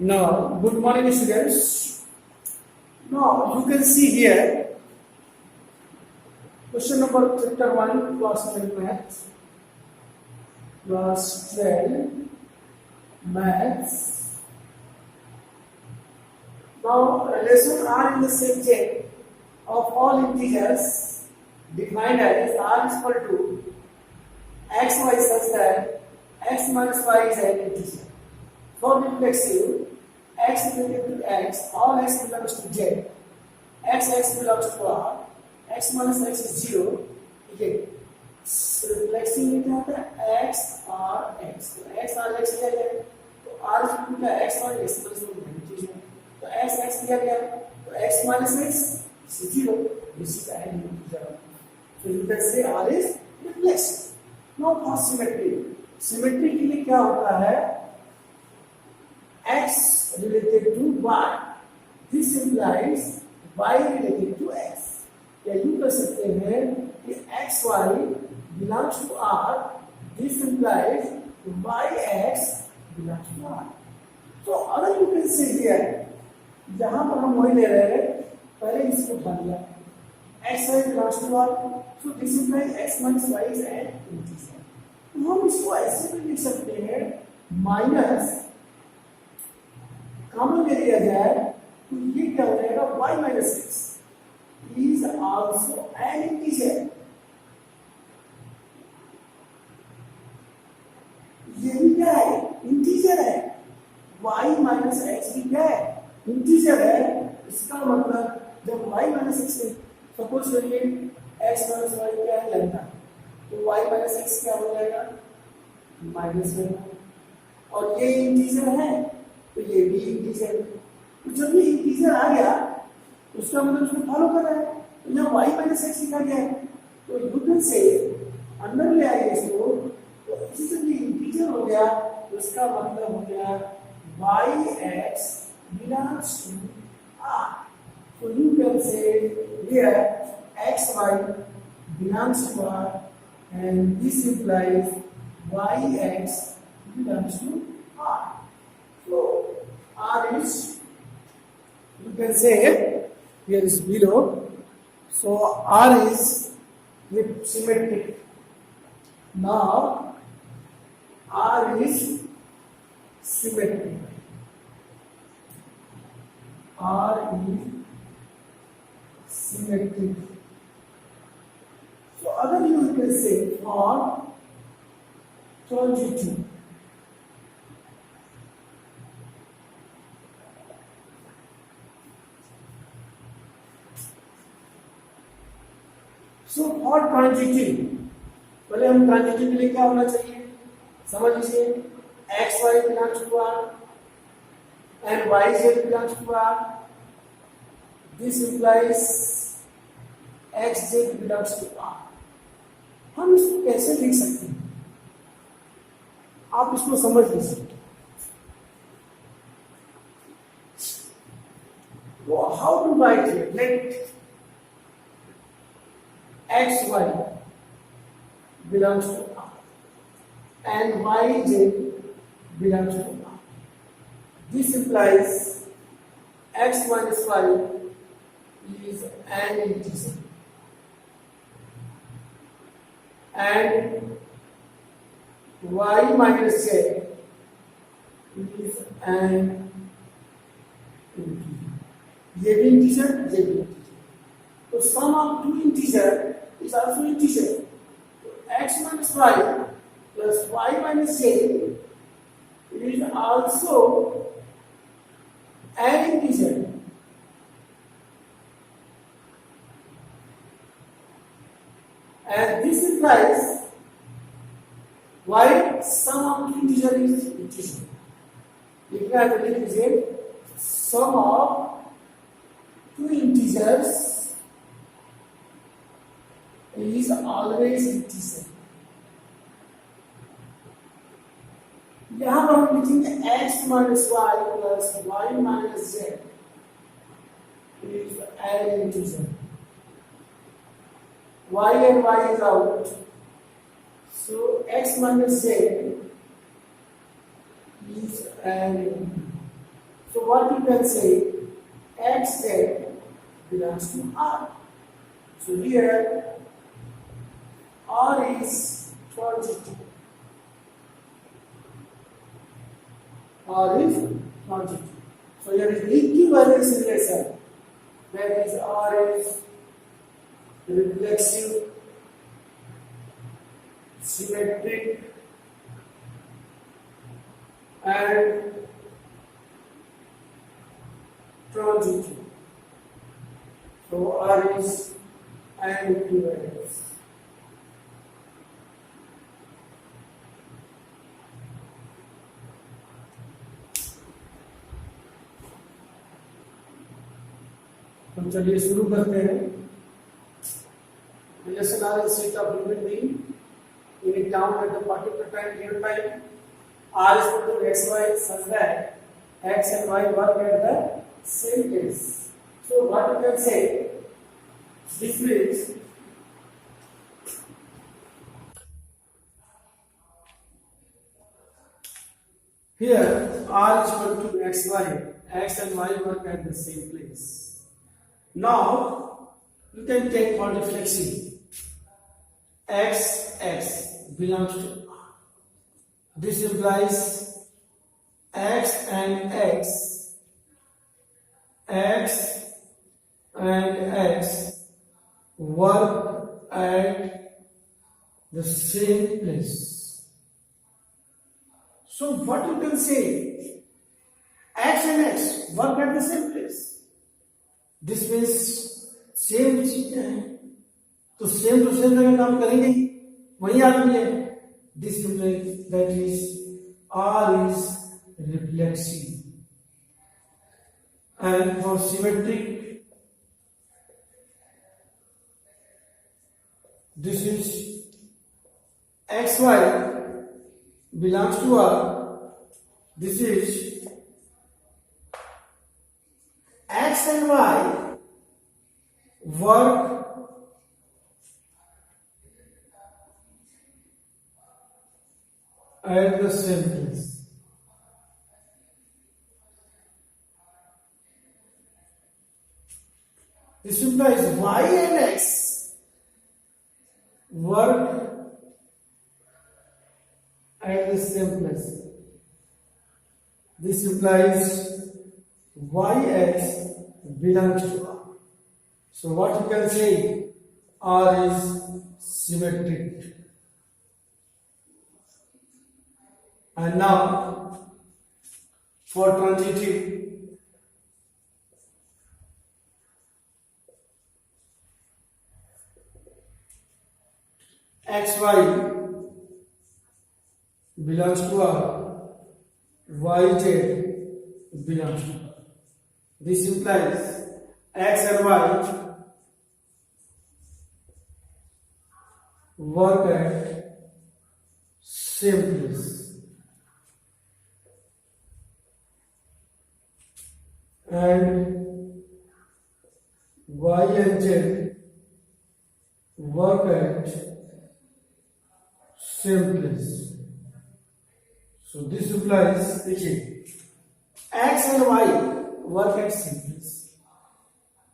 Now, good morning, students. Now, you can see here question number chapter 1, class 12 maths. Class 12 maths. Now, lesson R in the subject of all integers defined as R is equal to x, y such that x minus y is an integer. For reflexive, x is equal to x, all x belongs to z, x belongs to r, x minus x is 0, okay. So reflexive में क्या होता है x r x, तो x r x लिया गया तो r is equal to x और x minus y है, तो x लिया गया तो x minus x is 0, this is an integer. So you can say r is reflexive. Now for symmetry, symmetry के लिए क्या होता है x related to y, this implies y related to x. या यूं कर सकते हैं कि x y belongs to r, this implies y x belongs to r. तो अगर you can say here, जहां पर हम वही ले रहे हैं पहले इसको उठा लिया x y belongs to r, so this implies x minus y is an integer. तो हम इसको ऐसे भी लिख सकते हैं माइनस कॉमन ले लिया जाए तो ये क्या हो जाएगा y minus x is also an integer. ये भी क्या है इंटीजर है, y minus x भी क्या है इंटीजर है. इसका मतलब जब y minus x है सपोज करिए x minus y क्या है लैम्डा, तो y minus x क्या हो जाएगा माइनस लैम्डा, और ये इंटीजर है तो ये भी इंटीजर है. तो जब ये इंटीजर आ गया उसका मतलब उसको फॉलो कर रहा है, तो यहाँ y minus x लिखा गया है तो यू कैन से अंदर ले आइए इसको, तो इसी से ये इंटीजर हो गया तो इसका मतलब हो गया y(x) belongs to r. So you can say here xy belongs to r and this implies y(x) belongs to r. So r is, you can say here is below, so r is symmetric. Now r is symmetric. R is symmetric. So other you can say for transitive. So for transitive, पहले हम transitive के लिए क्या होना चाहिए समझ लीजिए, X Y belongs to R and Y Z belongs to R, this implies X Z belongs to R. हम इसको कैसे लिख सकते हैं आप इसको समझ लीजिए. तो how to write it, let X Y belongs to R and yj belongs to R. This implies x minus y is an integer and y minus z is an integer. ये भी इंटीजर ये भी integer, तो sum of two integer is also integer. X minus y plus y minus z is also an integer. And this implies y sum of two integer is integer. लिखना है तो लिख लीजिए sum of two integers is always integer. यहाँ पर हम लिखेंगे x minus y plus y minus z is an integer. Y and y is out, so x minus z is an integer. So what you can say, xz belongs to R. So here R is transitive. R is transitive. So here is equivalence relation. That is R is reflexive, symmetric, and transitive. So R is an equivalence. तो चलिए शुरू करते हैं. Relation R is set up between the unit term at the particular time given time. R is equal to xy such that x and y work at the same place. So what you can say, this is here R is equal to xy, x and y work at the same place. Now you can take multiplexing. X belongs to R. This implies x and x work at the same place. So what you can say, x and x work at the same place. This means same चीज है, तो same to same जगह काम करेंगे ही, वही आदमी है. This that is R is reflexive, and for symmetric this is xy belongs to R. This is x and y work at the same place. This implies y and x work at the same place. This implies yx belongs to R. So what you can say, R is symmetric. And now for transitive, xy belongs to R, yz belongs to R. This implies x and y work at same place. And y and z work at same place. So this implies, देखिए, x and y work at same place,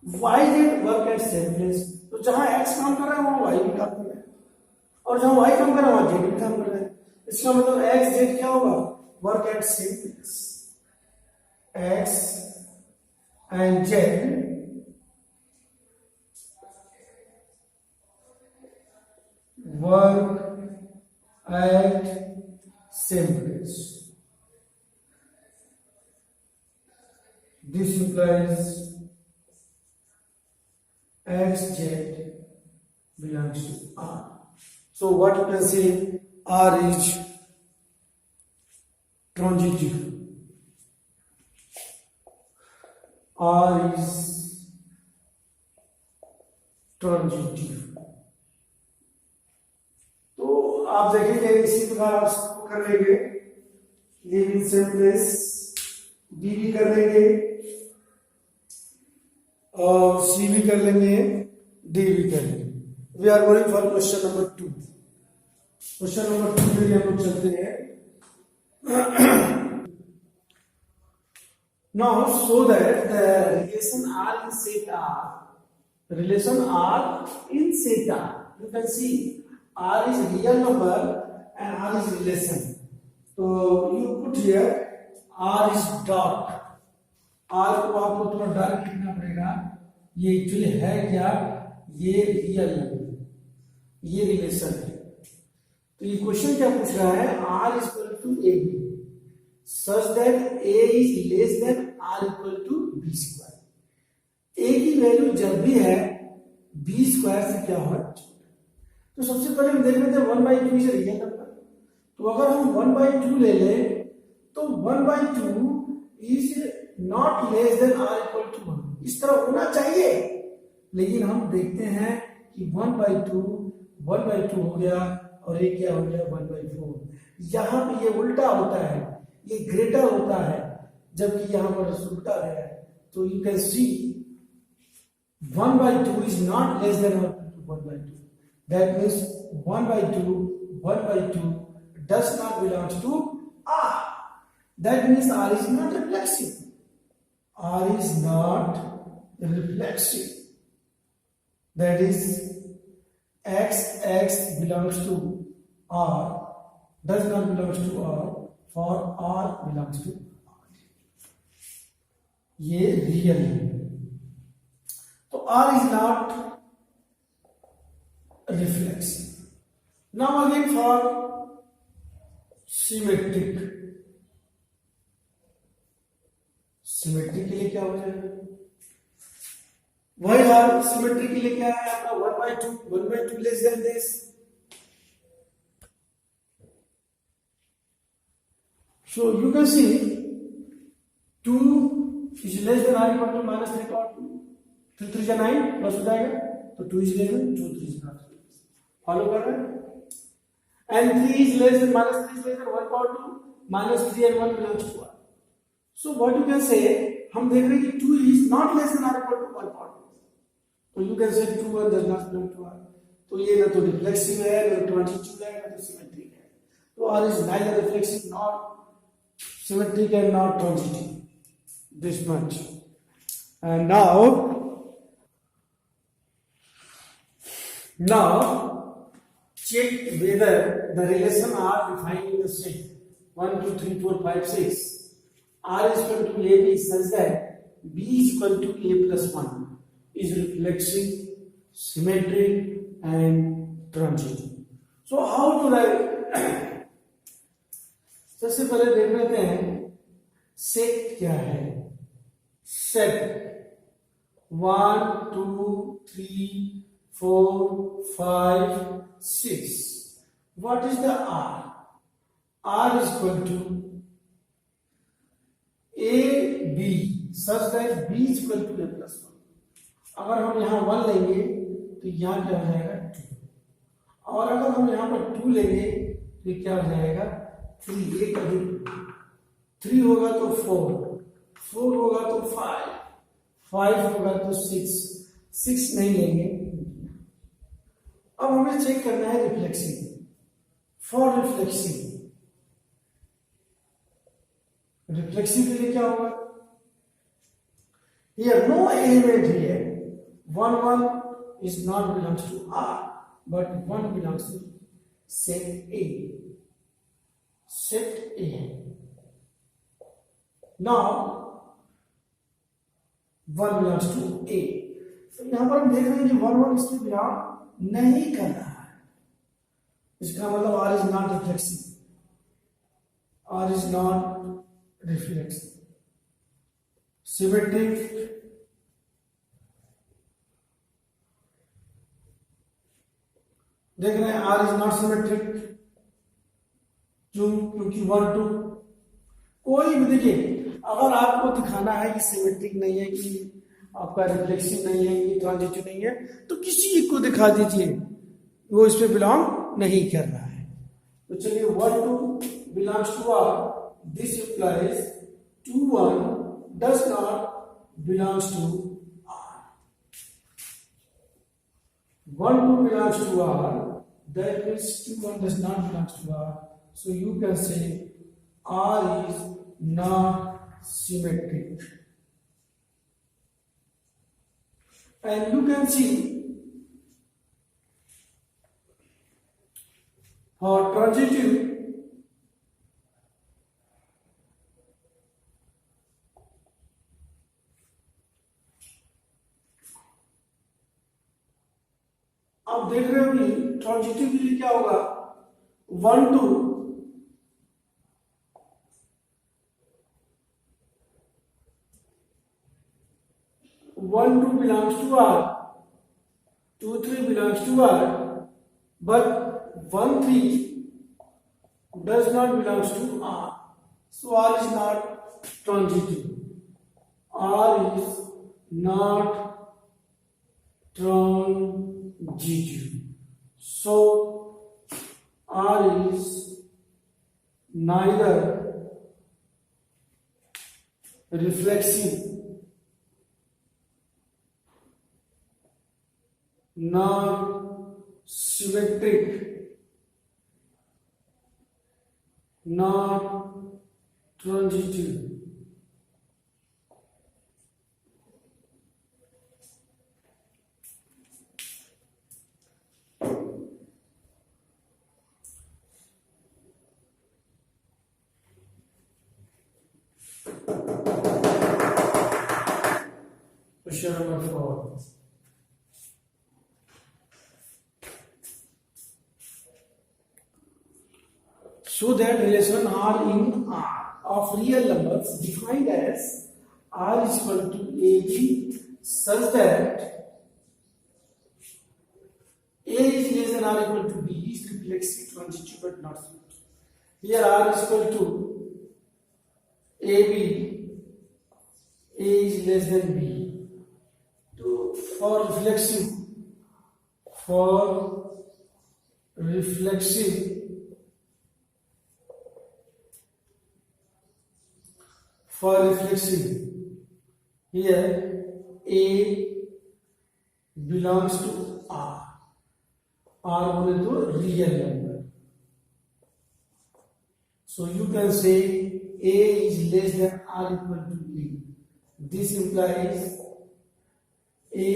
y z work at same place. तो जहां x काम कर रहा है वहां y भी काम कर रहा है, और जहां y काम कर रहा है वहां z भी काम कर रहा है. इसका मतलब x z क्या होगा, work at same place. x and z work at same place. This implies xz belongs to R. So what you can say, R is transitive. R is transitive. तो आप देखेंगे इसी प्रकार आप इसको कर लेंगे, live in same place, B भी कर लेंगे और सी भी कर लेंगे, डी भी कर लेंगे. We are going for question number 2. Question number 2 के लिए हम लोग चलते हैं. Now show that the relation R in set R, relation R in set R. You can see R is real number and R is relation. So you put here R is dot. R को आपको थोड़ा dark लिखना पड़ेगा. ये actually है क्या? ये real, ये रिलेशन है. तो ये क्वेश्चन क्या पूछ रहा है? R is equal to AB such that A is less than R equal to B square. A की वैल्यू जब भी है B स्क्वायर से क्या होगा? तो सबसे पहले हम देख लेते हैं 1/2 इज रियल नंबर. तो अगर हम 1/2 ले लें तो 1/2 is not less than R equal to 1. इस तरह होना चाहिए, लेकिन हम देखते हैं कि 1/2 हो गया और ये क्या हो गया 1/4. यहाँ पे ये उल्टा होता है, ये ग्रेटर होता है, जबकि यहाँ पर उल्टा है. तो you can see 1/2 is not less than or equal to 1/2. That means 1/2 does not belong to R. That means R is not reflexive. R is not reflexive. That is x belongs to R, does not belongs to R, for R belongs to R. ये real है. तो R is not reflexive. Now again for symmetric. Symmetry के लिए क्या हो जाएगा? वही यार, सिमेट्री के लिए क्या है आपका 1/2 less than this. So you can see 2 is less than R equal to minus 3 or 2. 3 3 is 9 plus हो जाएगा, तो 2 is less than 2 3 is not. Follow कर रहे हैं? And 3 is less than minus 3 is less than 1/2 minus 3 and 1 belongs to R. So what you can say, हम देख रहे हैं कि 2 is not less than R equal to 1/2. तो you can say 2 1 does not belong to R. तो ये ना तो रिफ्लेक्सिव है, ना ट्रांजिटिव है, ना तो सिमेट्रिक है. तो R is neither reflexive nor symmetric and not transitive. This much. And now check whether the relation R defined in the set 1 2 3 4 5 6 R is equal to AB such that B is equal to A plus 1 is reflexive, symmetric and transitive. So how to write? सबसे पहले देख लेते हैं set क्या है. Set 1 2 3 4 5 6. What is the R? R is equal to A B such that B is equal to A plus 1. अगर हम यहाँ 1 लेंगे तो यहाँ क्या हो जाएगा 2, और अगर हम यहाँ पर 2 लेंगे तो क्या हो जाएगा 3. एक अधिक 3 होगा तो 4 होगा तो 5 होगा तो 6 नहीं लेंगे. अब हमें चेक करना है रिफ्लेक्सिव. फॉर रिफ्लेक्सिव के लिए क्या होगा? Here no element here. 1 is not belongs to R, but 1 belongs to set A. Set A. Now 1 belongs to A. तो यहां पर हम देख रहे हैं कि 1 इसमें बिलोंग नहीं कर रहा है. इसका मतलब R is not reflexive. R is not reflexive. Symmetric. देख रहे हैं R is not symmetric. क्यों? क्योंकि 1 2 कोई भी देखिए, अगर आपको दिखाना है कि सिमेट्रिक नहीं है, कि आपका रिफ्लेक्सिव नहीं है, कि ट्रांजिटिव नहीं है, तो किसी एक को दिखा दीजिए, वो इस पे बिलोंग नहीं कर रहा है. तो चलिए 1 2 belongs to R. This implies 2 1 does not belongs to R. 1 2 belongs to R. That means 2 1 does not belongs to R. So you can say R is not symmetric. And you can see for transitive आप देख रहे हो कि transitive के लिए क्या होगा 1 2 1 2 belongs to R, 2 3 belongs to R, but 1 3 does not belongs to R. So R is not transitive. R is not transitive. So R is neither reflexive nor symmetric nor transitive. Question number 4. So that relation R in R of real numbers defined as R is equal to AB such that A is less than or equal to B is reflexive, transitive but not symmetric. Here R is equal to AB, A is less than B. For reflexive here A belongs to R. R बोले तो real number. So you can say A is less than or equal to B. This implies A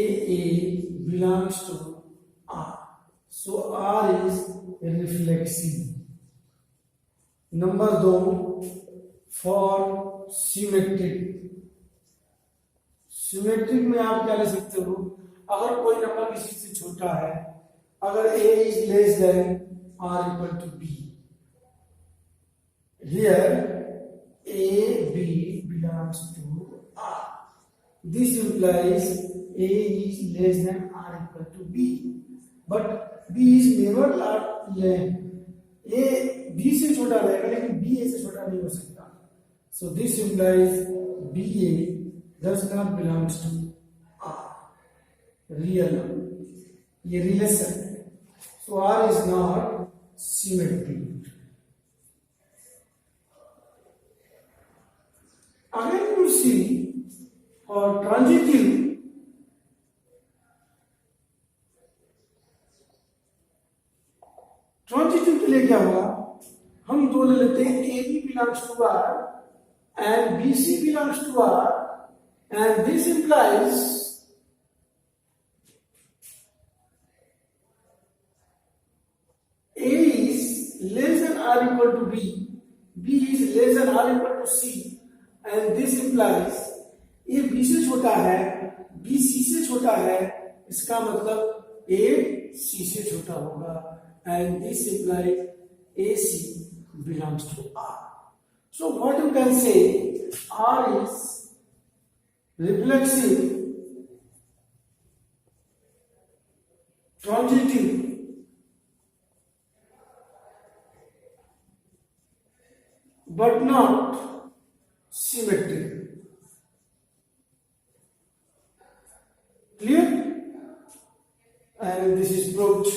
belongs to R. So R is reflexive. Number 2 for symmetric. Symmetric में आप क्या ले सकते हो अगर कोई नंबर किसी से छोटा है अगर A is less than or equal to B here A B belongs to R. This implies A is less than or equal to B but B is never A B से छोटा रहेगा लेकिन B A से छोटा नहीं हो सकता. So this implies B A does not belongs to R. Real number. ये relation है. So R is not symmetric. Again you see for transitive के लिए क्या होगा हम दो ले लेते हैं AB belongs to R and BC belongs to R. And this implies A is less than or equal to B, B is less than or equal to C, and this implies A B से छोटा है, B C से छोटा है, इसका मतलब A C से छोटा होगा, and this implies A C belongs to R. So what you can say, R is reflexive, transitive, but not symmetric. Clear? And this is proved.